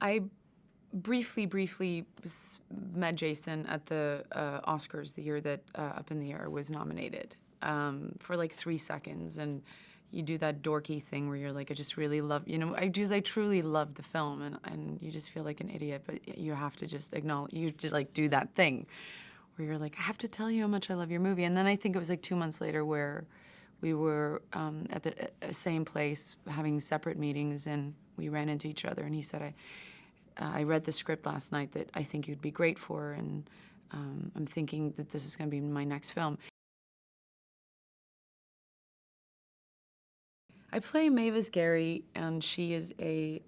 I briefly met Jason at the Oscars the year that Up in the Air was nominated, for like 3 seconds, and you do that dorky thing where you're like, I just really love, I truly love the film, and you just feel like an idiot, but you have to just acknowledge, you have to like do that thing where you're like, I have to tell you how much I love your movie. And then I think it was like 2 months later where we were at the same place having separate meetings, and we ran into each other, and he said, I read the script last night that I think you'd be great for, and I'm thinking that this is going to be my next film. I play Mavis Gary, and she is a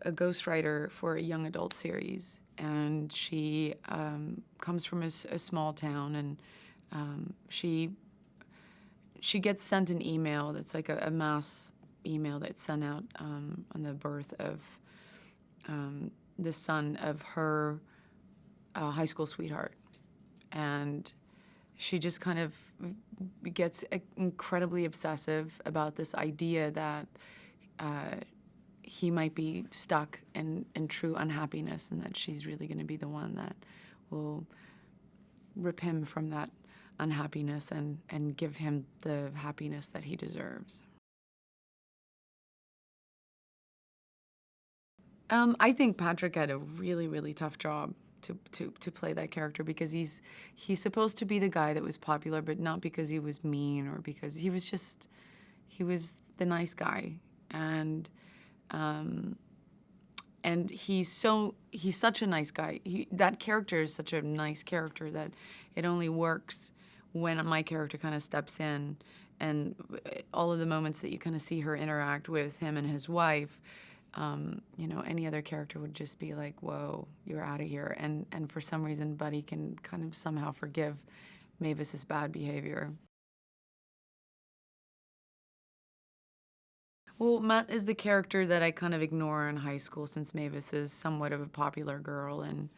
ghostwriter for a young adult series, and she comes from a small town, and she gets sent an email that's like a mass email that's sent out on the birth of the son of her high school sweetheart. And she just kind of gets incredibly obsessive about this idea that he might be stuck in true unhappiness, and that she's really going to be the one that will rip him from that unhappiness and give him the happiness that he deserves. I think Patrick had a really tough job to play that character, because he's supposed to be the guy that was popular, but not because he was mean or because he was the nice guy, and he's such a nice guy. That character is such a nice character that it only works when my character kind of steps in, and all of the moments that you kind of see her interact with him and his wife. Any other character would just be like, whoa, you're out of here. And for some reason, Buddy can kind of somehow forgive Mavis's bad behavior. Well, Matt is the character that I kind of ignore in high school, since Mavis is somewhat of a popular girl. And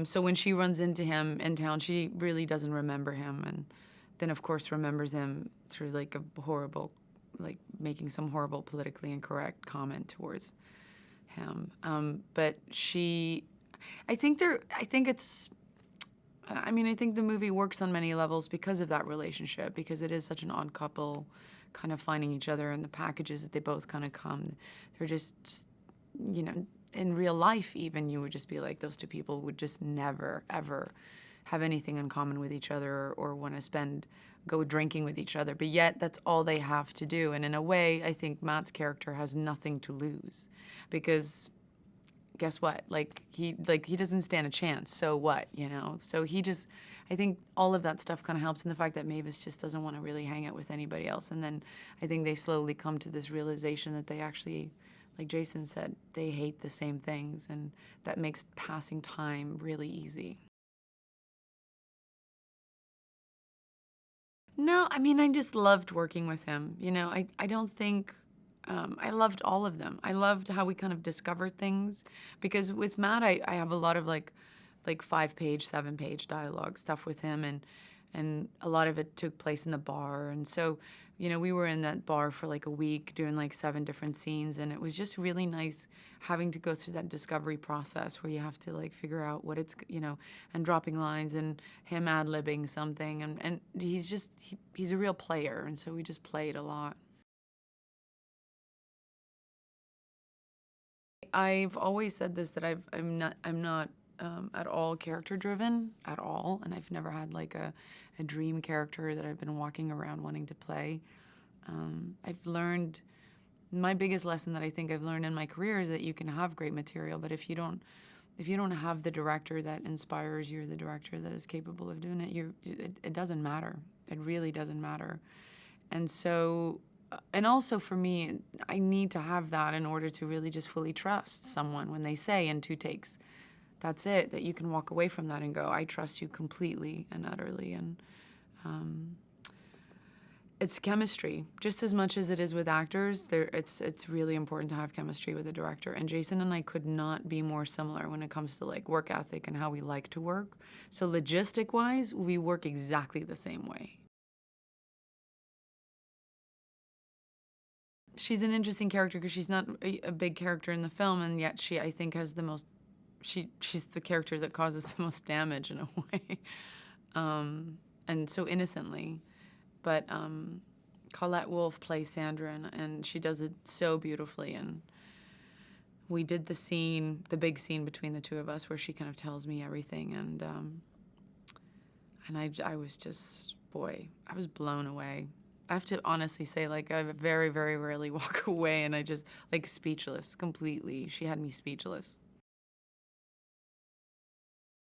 so when she runs into him in town, she really doesn't remember him. And then, of course, remembers him through like a horrible, like making some horrible politically incorrect comment towards him. But I think the movie works on many levels because of that relationship, because it is such an odd couple kind of finding each other, and the packages that they both kind of come. They're just in real life even, you would just be like, those two people would just never, ever have anything in common with each other or want to go drinking with each other, but yet that's all they have to do. And in a way, I think Matt's character has nothing to lose, because guess what? He doesn't stand a chance. So what, So I think all of that stuff kind of helps, and the fact that Mavis just doesn't want to really hang out with anybody else. And then I think they slowly come to this realization that they actually, like Jason said, they hate the same things, and that makes passing time really easy. No, I just loved working with him. I don't think, I loved all of them. I loved how we kind of discovered things, because with Matt, I have a lot of like 5-page, 7-page dialogue stuff with him, and a lot of it took place in the bar. And so, we were in that bar for like a week doing like 7 different scenes, and it was just really nice having to go through that discovery process where you have to like figure out what it's, and dropping lines, and him ad-libbing something, and he's a real player, and so we just played a lot. I've always said this, that I'm not at all character driven at all, and I've never had like a dream character that I've been walking around wanting to play. I've learned, my biggest lesson that I think I've learned in my career is that you can have great material, but if you don't have the director that inspires you, or the director that is capable of doing it, it doesn't matter. It really doesn't matter. And so, and also for me, I need to have that in order to really just fully trust someone when they say in 2 takes, that's it, that you can walk away from that and go, I trust you completely and utterly. And it's chemistry. Just as much as it is with actors, it's really important to have chemistry with a director. And Jason and I could not be more similar when it comes to like work ethic and how we like to work. So logistic-wise, we work exactly the same way. she's an interesting character because she's not a big character in the film, and yet she, I think, has the most. She's the character that causes the most damage in a way, and so innocently. But Colette Wolfe plays Sandra, and she does it so beautifully. And we did the scene, the big scene between the two of us, where she kind of tells me everything, and I was just, boy, I was blown away. I have to honestly say, like, I very, very rarely walk away, and I just, like, speechless completely. She had me speechless.